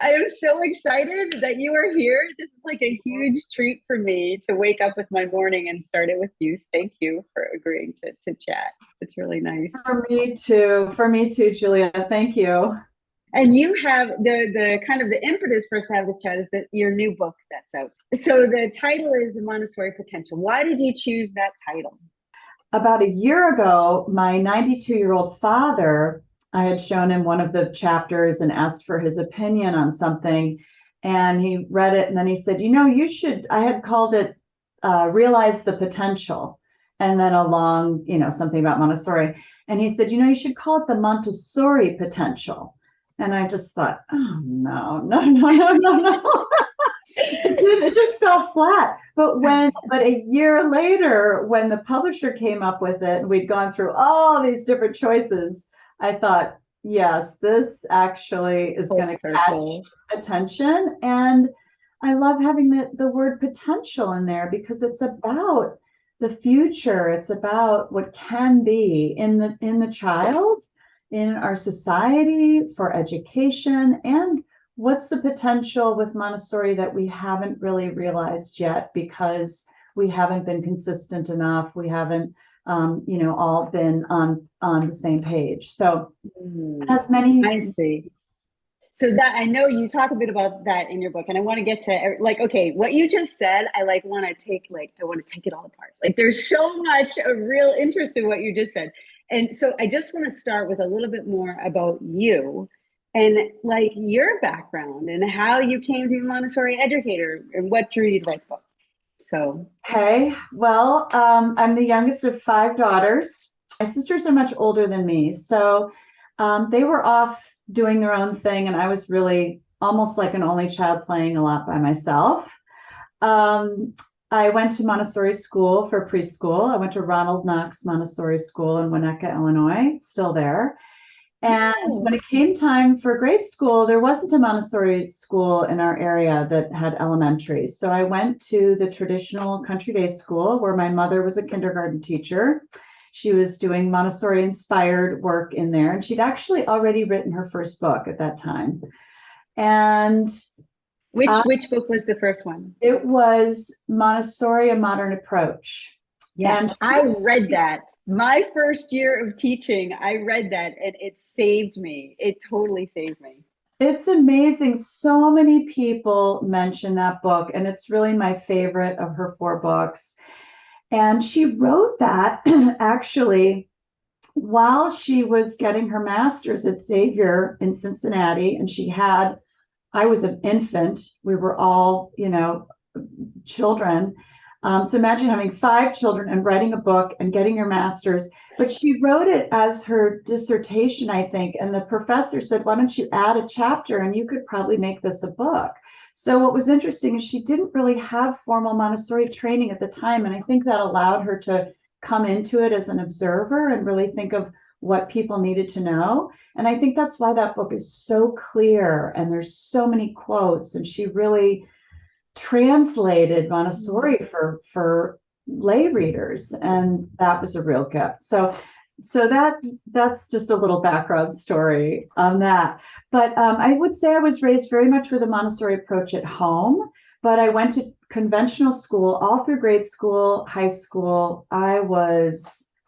I am so excited that you are here. This is like a huge treat for me to wake up with my morning and start it with you. Thank you for agreeing to chat. It's really nice. For me too. For me too, Julia. Thank you. And you have the kind of the impetus for us to have this chat is that your new book that's out. So the title is Montessori Potential. Why did you choose that title? About a year ago, my 92-year-old father, I had shown him one of the chapters and asked for his opinion on something. And he read it and then he said, you should, I had called it Realize the Potential. And then along, something about Montessori. And he said, you should call it the Montessori Potential. And I just thought, oh, no, no, no, no, no, no. It just fell flat. But a year later, when the publisher came up with it, and we'd gone through all these different choices, I thought, yes, this actually is going to catch attention. And I love having the word potential in there because it's about the future. It's about what can be in the child, in our society, for education, and what's the potential with Montessori that we haven't really realized yet because we haven't been consistent enough. We haven't, all been on the same page. So it has many. I see. So that I know you talk a bit about that in your book, and I want to get to okay, what you just said. I want to take it all apart. Like there's so much of real interest in what you just said, and so I just want to start with a little bit more about you and like your background and how you came to be a Montessori educator and what drew you to write the book. So, okay, well, I'm the youngest of 5 daughters. My sisters are much older than me, so they were off doing their own thing, and I was really almost like an only child playing a lot by myself. I went to Montessori school for preschool. I went to Ronald Knox Montessori School in Winnetka, Illinois, it's still there. And when it came time for grade school, there wasn't a Montessori school in our area that had elementary. So I went to the traditional country day school where my mother was a kindergarten teacher. She was doing Montessori inspired work in there. And she'd actually already written her first book at that time. And which book was the first one? It was Montessori, A Modern Approach. Yes, and I read that. My first year of teaching, I read that and it saved me. It totally saved me. It's amazing. So many people mention that book, and it's really my favorite of her 4 books. And she wrote that actually while she was getting her master's at Xavier in Cincinnati. And I was an infant. We were all, children. So imagine having 5 children and writing a book and getting your master's. But she wrote it as her dissertation, I think. And the professor said, why don't you add a chapter and you could probably make this a book. So what was interesting is she didn't really have formal Montessori training at the time. And I think that allowed her to come into it as an observer and really think of what people needed to know. And I think that's why that book is so clear and there's so many quotes. And she really translated Montessori for lay readers, and that was a real gift. So that's just a little background story on that. But I would say I was raised very much with a Montessori approach at home, but I went to conventional school all through grade school, high school. I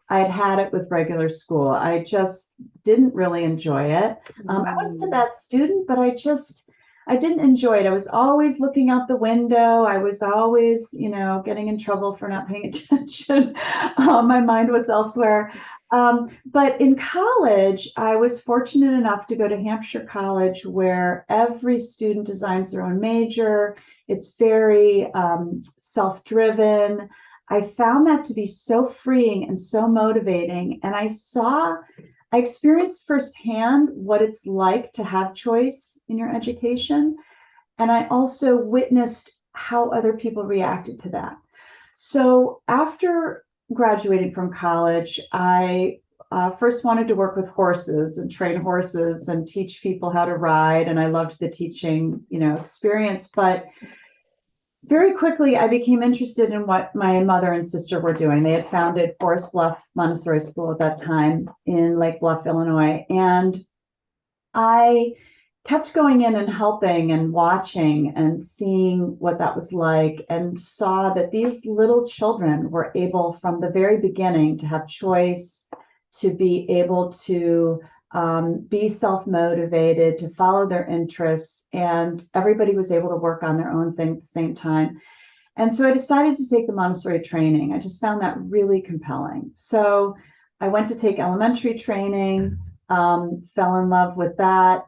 had it with regular school. I just didn't really enjoy it. I wasn't a bad student, but I didn't enjoy it. I was always looking out the window. I was always, getting in trouble for not paying attention. My mind was elsewhere. But in college, I was fortunate enough to go to Hampshire College, where every student designs their own major. It's very self-driven. I found that to be so freeing and so motivating. And I experienced firsthand what it's like to have choice in your education. And I also witnessed how other people reacted to that. So after graduating from college, I first wanted to work with horses and train horses and teach people how to ride. And I loved the teaching, experience. But very quickly, I became interested in what my mother and sister were doing. They had founded Forest Bluff Montessori School at that time in Lake Bluff, Illinois. And I kept going in and helping and watching and seeing what that was like, and saw that these little children were able from the very beginning to have choice, to be able to be self-motivated, to follow their interests, and everybody was able to work on their own thing at the same time. And so I decided to take the Montessori training. I just found that really compelling. So I went to take elementary training, fell in love with that,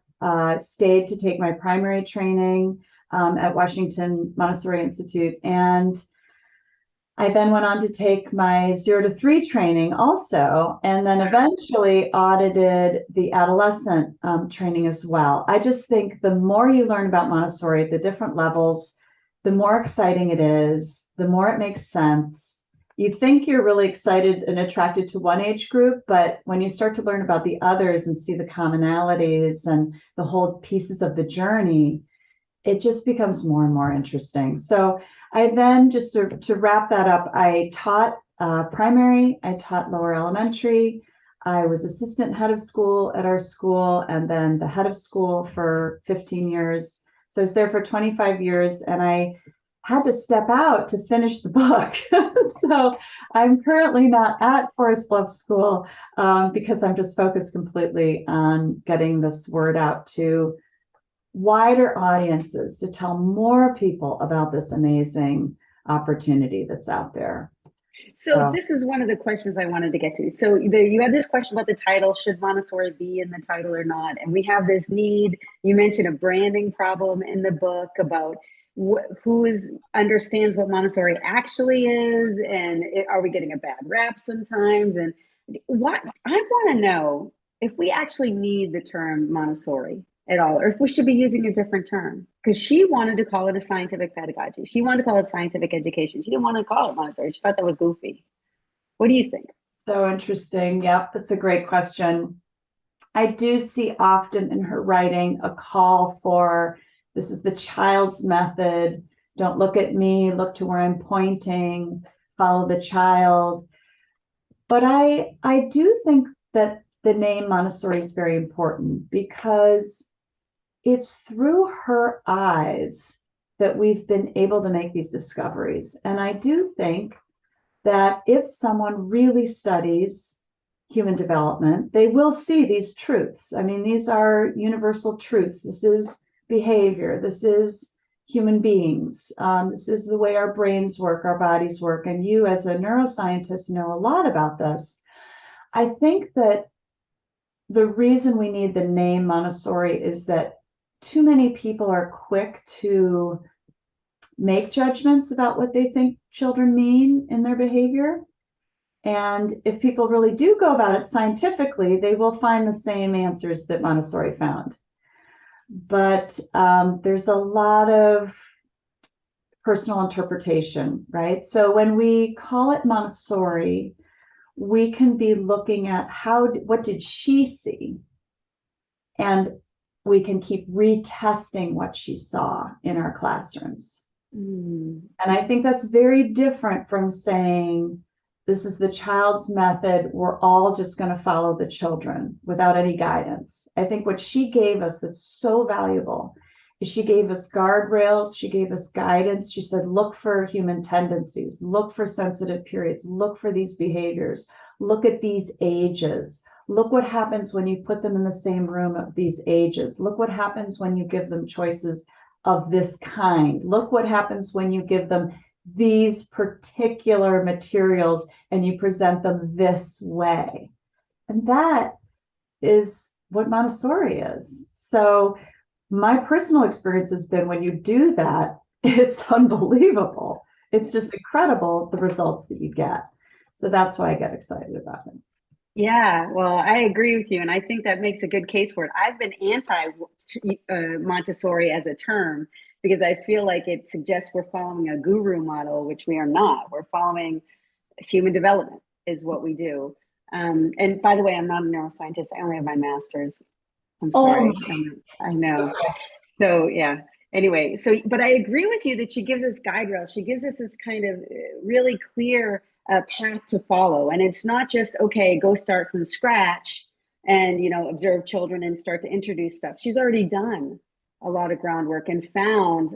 stayed to take my primary training at Washington Montessori Institute. And I then went on to take my 0 to 3 training also, and then eventually audited the adolescent training as well. I just think the more you learn about Montessori at the different levels, the more exciting it is, the more it makes sense. You think you're really excited and attracted to one age group, but when you start to learn about the others and see the commonalities and the whole pieces of the journey, it just becomes more and more interesting. So I then, just to wrap that up, I taught primary, I taught lower elementary, I was assistant head of school at our school, and then the head of school for 15 years. So I was there for 25 years, and I had to step out to finish the book. So I'm currently not at Forest Bluff School because I'm just focused completely on getting this word out to wider audiences, to tell more people about this amazing opportunity that's out there. So So, this is one of the questions I wanted to get to. So you had this question about the title, should Montessori be in the title or not? And we have this need. You mentioned a branding problem in the book about understands what Montessori actually is, and are we getting a bad rap sometimes? And what I want to know if we actually need the term Montessori at all, or if we should be using a different term. Because she wanted to call it a scientific pedagogy. She wanted to call it scientific education. She didn't want to call it Montessori. She thought that was goofy. What do you think? so interesting. Yep, that's a great question. I do see often in her writing a call for, this is the child's method. Don't look at me, look to where I'm pointing, follow the child. But I do think that the name Montessori is very important because it's through her eyes that we've been able to make these discoveries. And I do think that if someone really studies human development, they will see these truths. I mean, these are universal truths. This is behavior. This is human beings. This is the way our brains work, our bodies work. And you, as a neuroscientist, know a lot about this. I think that the reason we need the name Montessori is that too many people are quick to make judgments about what they think children mean in their behavior. And if people really do go about it scientifically, they will find the same answers that Montessori found. But there's a lot of personal interpretation, right? So when we call it Montessori, we can be looking at what did she see? And we can keep retesting what she saw in our classrooms. Mm. And I think that's very different from saying, this is the child's method. We're all just going to follow the children without any guidance. I think what she gave us that's so valuable is she gave us guardrails. She gave us guidance. She said, look for human tendencies, look for sensitive periods, look for these behaviors, look at these ages. Look what happens when you put them in the same room of these ages. Look what happens when you give them choices of this kind. Look what happens when you give them these particular materials and you present them this way. And that is what Montessori is. So my personal experience has been when you do that, it's unbelievable. It's just incredible the results that you get. So that's why I get excited about it. Yeah, well, I agree with you. And I think that makes a good case for it. I've been anti Montessori as a term because I feel like it suggests we're following a guru model, which we are not. We're following human development, is what we do. And by the way, I'm not a neuroscientist. I only have my master's. I'm Oh, sorry. I know. So, yeah. Anyway, so, but I agree with you that she gives us guide rails. She gives us this kind of really clear path to follow. And it's not just, okay, go start from scratch. and, observe children and start to introduce stuff. She's already done a lot of groundwork and found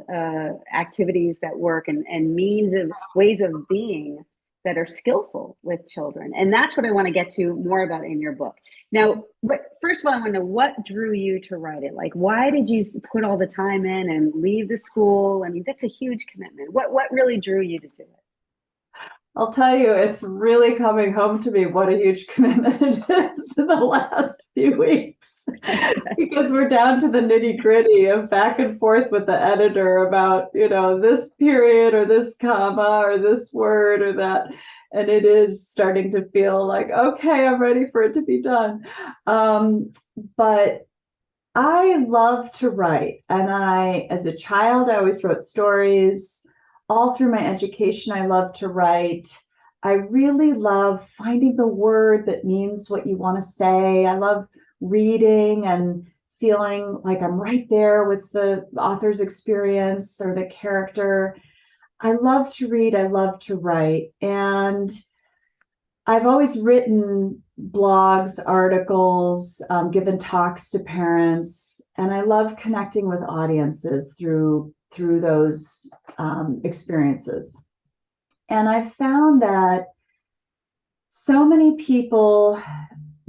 activities that work, and means of ways of being that are skillful with children. And that's what I want to get to more about in your book. Now, first of all, I want to know what drew you to write it. Like, why did you put all the time in and leave the school? I mean, that's a huge commitment. What really drew you to do it? I'll tell you, it's really coming home to me what a huge commitment it is in the last few weeks. Because we're down to the nitty gritty of back and forth with the editor about, this period or this comma or this word or that. And it is starting to feel like, okay, I'm ready for it to be done. But I love to write. And as a child, I always wrote stories. All through my education, I love to write. I really love finding the word that means what you want to say. I love reading and feeling like I'm right there with the author's experience or the character. I love to read. I love to write. And I've always written blogs, articles, given talks to parents, and I love connecting with audiences through those experiences. And I found that so many people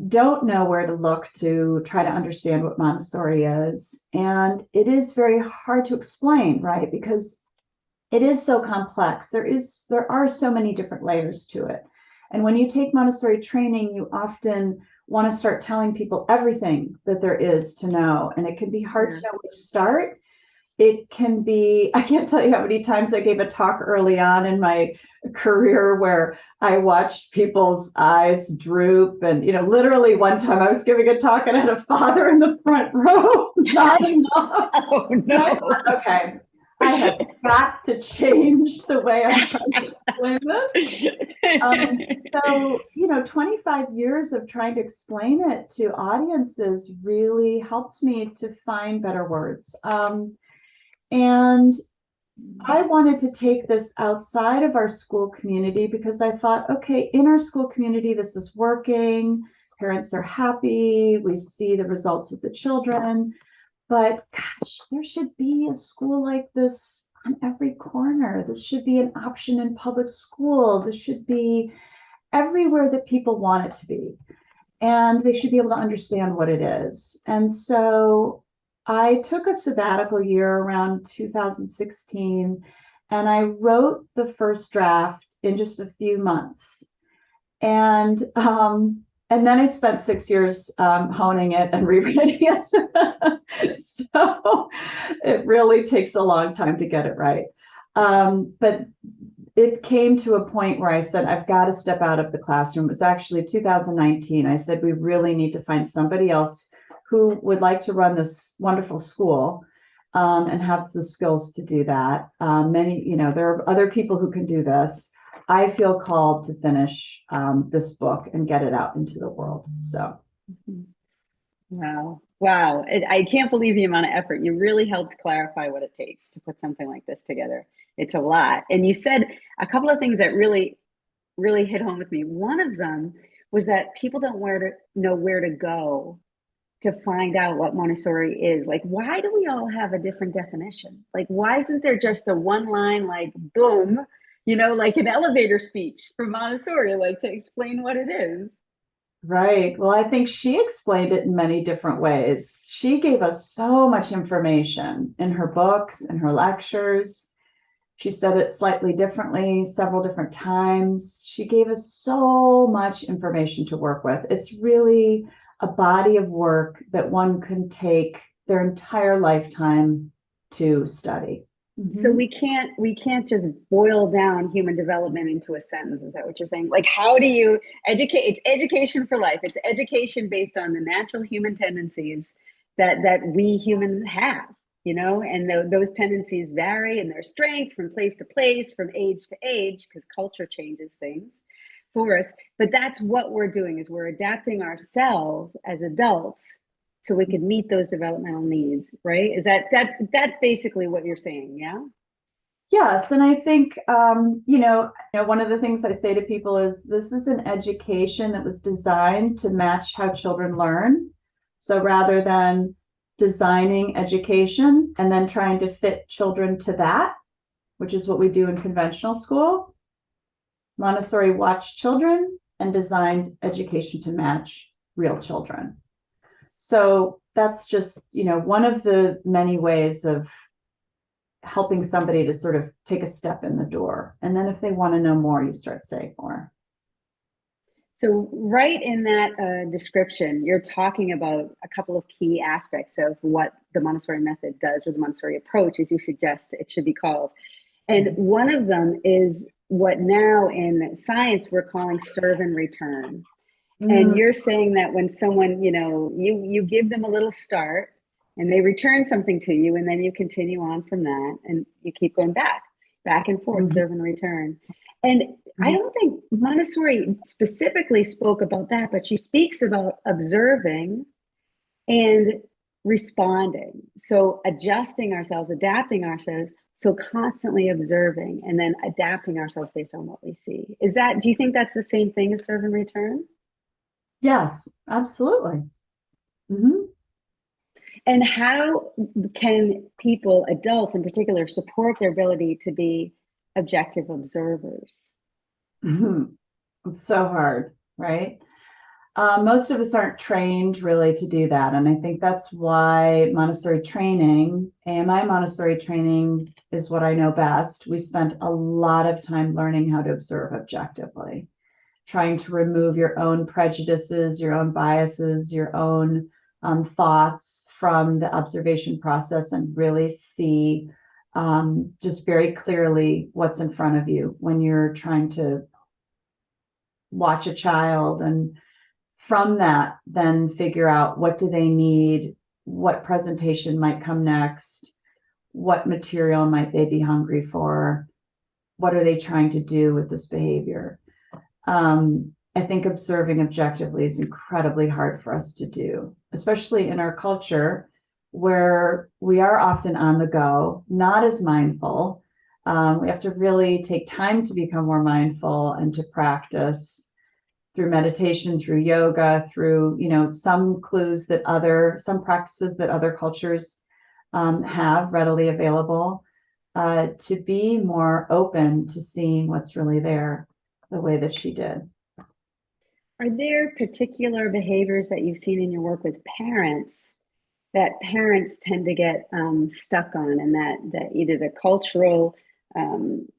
don't know where to look to try to understand what Montessori is. And it is very hard to explain, right? Because it is so complex. There are so many different layers to it. And when you take Montessori training, you often want to start telling people everything that there is to know. And it can be hard to know where to start. It can be, I can't tell you how many times I gave a talk early on in my career where I watched people's eyes droop. And, literally one time I was giving a talk and I had a father in the front row nodding off. Oh, no. Thought, okay, I have got to change the way I'm trying to explain this. So, 25 years of trying to explain it to audiences really helped me to find better words. And I wanted to take this outside of our school community because I thought, okay, in our school community, this is working. Parents are happy. We see the results with the children. But gosh, there should be a school like this on every corner. This should be an option in public school. This should be everywhere that people want it to be. And they should be able to understand what it is. And so I took a sabbatical year around 2016, and I wrote the first draft in just a few months. And then I spent 6 years honing it and rewriting it. So it really takes a long time to get it right. But it came to a point where I said, I've got to step out of the classroom. It was actually 2019. I said, we really need to find somebody else who would like to run this wonderful school and have the skills to do that. There are other people who can do this. I feel called to finish this book and get it out into the world. So. Wow. I can't believe the amount of effort. You really helped clarify what it takes to put something like this together. It's a lot. And you said a couple of things that really, really hit home with me. One of them was that people don't know where to go to find out what Montessori is. Like, why do we all have a different definition? Like, why isn't there just a one line, like, boom, like an elevator speech from Montessori, like to explain what it is? Right. Well, I think she explained it in many different ways. She gave us so much information in her books and her lectures. She said it slightly differently several different times. She gave us so much information to work with. It's really a body of work that one can take their entire lifetime to study. So we can't just boil down human development into a sentence. Is that what you're saying? Like, how do you educate? It's education for life. It's education based on the natural human tendencies that we humans have, and those tendencies vary in their strength from place to place, from age to age, because culture changes things for us. But that's what we're doing, is we're adapting ourselves as adults so we could meet those developmental needs, right? Is that basically what you're saying? Yeah. Yes, and I think one of the things I say to people is this is an education that was designed to match how children learn. So rather than designing education and then trying to fit children to that, which is what we do in conventional school, Montessori watched children and designed education to match real children. So that's just, one of the many ways of helping somebody to sort of take a step in the door. And then if they want to know more, you start saying more. So, right in that description, you're talking about a couple of key aspects of what the Montessori method does, or the Montessori approach, as you suggest it should be called. And one of them is what now in science we're calling serve and return. And Mm, you're saying that when someone, you give them a little start and they return something to you, and then you continue on from that and you keep going back and forth, mhm, serve and return. And I mhm, don't think Montessori specifically spoke about that, but she speaks about observing and responding. So adjusting ourselves, adapting ourselves, so constantly observing and then adapting ourselves based on what we see. Do you think that's the same thing as serve and return? yes, absolutely. Hmm. And how can people, adults in particular, support their ability to be objective observers? Hmm. It's so hard, right? Most of us aren't trained really to do that. And I think that's why Montessori training, AMI Montessori training, is what I know best. We spent a lot of time learning how to observe objectively, trying to remove your own prejudices, your own biases, your own thoughts from the observation process and really see just very clearly what's in front of you when you're trying to watch a child, and from that then figure out what do they need, what presentation might come next, what material might they be hungry for, what are they trying to do with this behavior. I think observing objectively is incredibly hard for us to do, especially in our culture where we are often on the go, not as mindful. We have to really take time to become more mindful and to practice through meditation, through yoga, through, some some practices that other cultures have readily available, to be more open to seeing what's really there the way that she did. Are there particular behaviors that you've seen in your work with parents that parents tend to get stuck on, and that either the cultural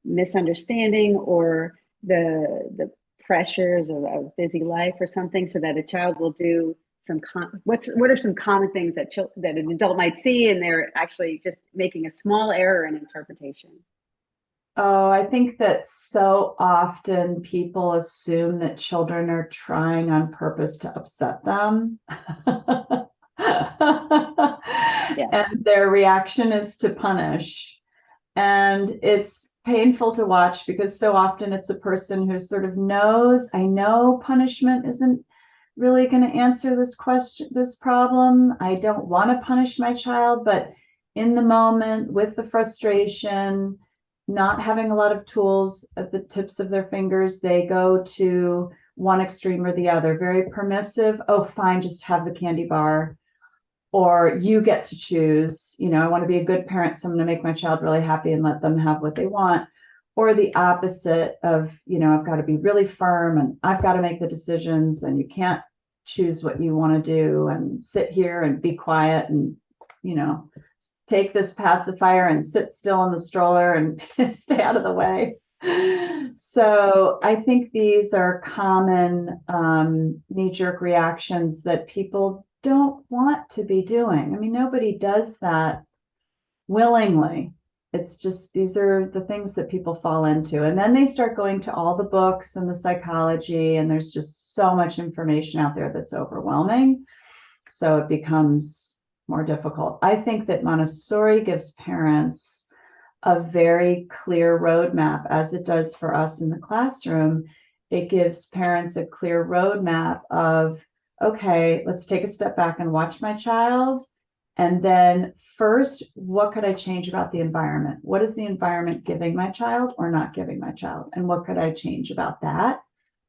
misunderstanding or the pressures of busy life or something, so that a child will do what are some common things that an adult might see and they're actually just making a small error in interpretation? Oh, I think that so often people assume that children are trying on purpose to upset them. Yeah. And their reaction is to punish. And it's painful to watch because so often it's a person who sort of knows, I know punishment isn't really going to answer this question, this problem. I don't want to punish my child, but in the moment with the frustration, not having a lot of tools at the tips of their fingers, they go to one extreme or the other. Very permissive. Oh, fine, just have the candy bar. Or you get to choose, I want to be a good parent, so I'm going to make my child really happy and let them have what they want. Or the opposite of, I've got to be really firm and I've got to make the decisions, and you can't choose what you want to do and sit here and be quiet and, take this pacifier and sit still in the stroller and stay out of the way. So I think these are common knee-jerk reactions that people don't want to be doing. I mean, nobody does that willingly. It's just these are the things that people fall into. And then they start going to all the books and the psychology, and there's just so much information out there that's overwhelming. So it becomes more difficult. I think that Montessori gives parents a very clear roadmap, as it does for us in the classroom. It gives parents a clear roadmap of, okay, let's take a step back and watch my child And then first, what could I change about the environment? What is the environment giving my child or not giving my child? And what could I change about that?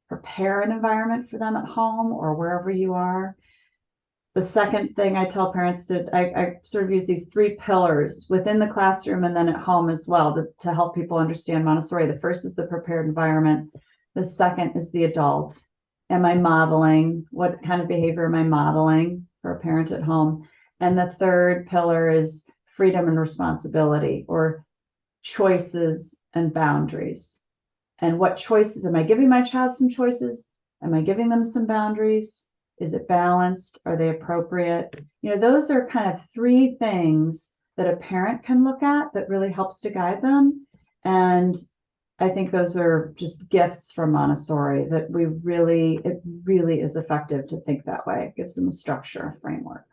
Prepare an environment for them at home or wherever you are. The second thing I tell parents I sort of use these 3 pillars within the classroom and then at home as well to help people understand Montessori. The first is the prepared environment. The second is the adult. Am I modeling? What kind of behavior am I modeling for a parent at home? And the third pillar is freedom and responsibility, or choices and boundaries. And what choices am I giving my child? Some choices? Am I giving them some boundaries? Is it balanced? Are they appropriate? Those are kind of 3 things that a parent can look at that really helps to guide them. And I think those are just gifts from Montessori that it really is effective to think that way. It gives them a structure, a framework.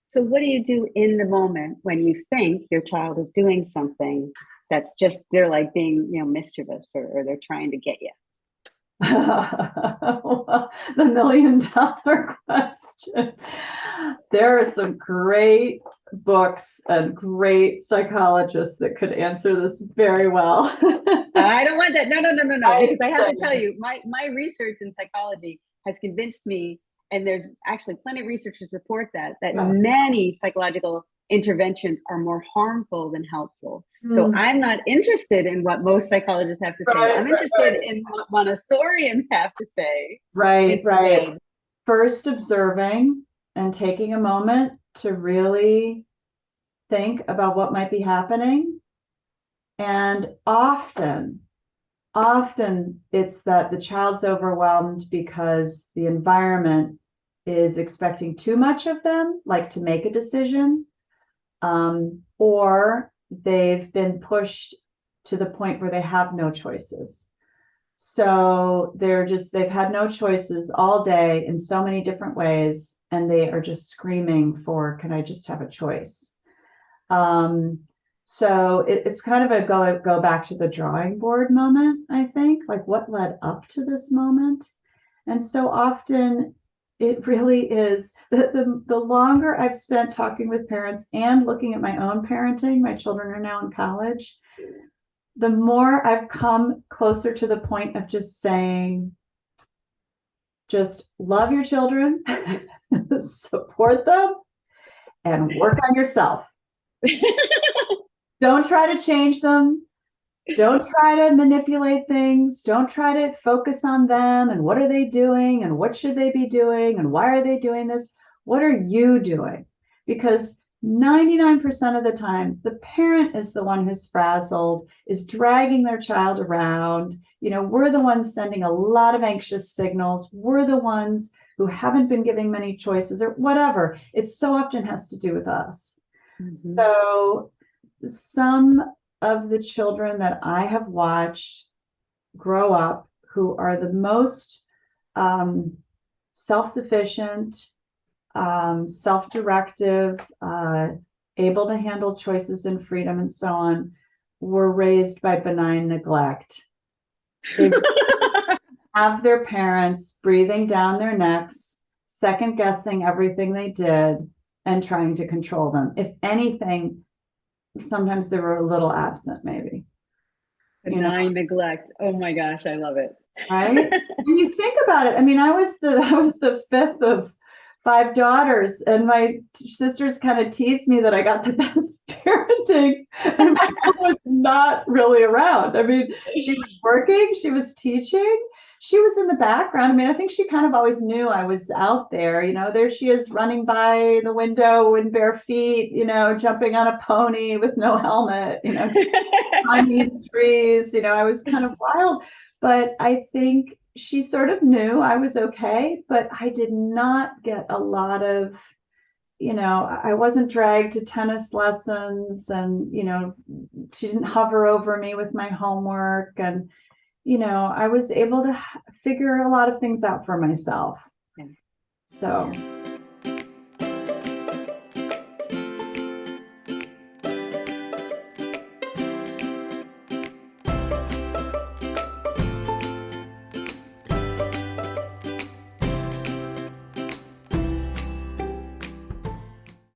So what do you do in the moment when you think your child is doing something that's just, they're like being, mischievous, or they're trying to get you? Well, the $1,000,000 question. There are some great books and great psychologists that could answer this very well. I don't want that. No, because I have to tell you, my research in psychology has convinced me, and there's actually plenty of research to support that many psychological interventions are more harmful than helpful. So I'm not interested in what most psychologists have to say. I'm interested in what Montessorians have to say. Right. First, observing and taking a moment to really think about what might be happening. And often it's that the child's overwhelmed because the environment is expecting too much of them, like to make a decision, or they've been pushed to the point where they have no choices. So they've had no choices all day in so many different ways, and they are just screaming for, can I just have a choice? So it's kind of a go back to the drawing board moment, I think, like what led up to this moment. And so often it really is the longer I've spent talking with parents and looking at my own parenting, my children are now in college, the more I've come closer to the point of just saying, just love your children, support them, and work on yourself. Don't try to change them. Don't try to manipulate things. Don't try to focus on them and what are they doing and what should they be doing and why are they doing this? What are you doing? Because 99% of the time, the parent is the one who's frazzled, is dragging their child around. We're the ones sending a lot of anxious signals. We're the ones who haven't been giving many choices or whatever. It so often has to do with us. Mm-hmm. So some of the children that I have watched grow up who are the most self-sufficient, self-directive, able to handle choices and freedom and so on, were raised by benign neglect. They have their parents breathing down their necks, second guessing everything they did and trying to control them. If anything, sometimes they were a little absent, maybe. Benign neglect. Oh my gosh, I love it. Right? When you think about it, I mean, I was the 5th of 5 daughters, and my sisters kind of teased me that I got the best parenting, and my mom was not really around. I mean, she was working, she was teaching, she was in the background. I mean, I think she kind of always knew I was out there. There she is running by the window in bare feet, jumping on a pony with no helmet, climbing trees. I was kind of wild, but I think she sort of knew I was okay, but I did not get a lot of, I wasn't dragged to tennis lessons, and, she didn't hover over me with my homework, and I was able to figure a lot of things out for myself. Yeah. So.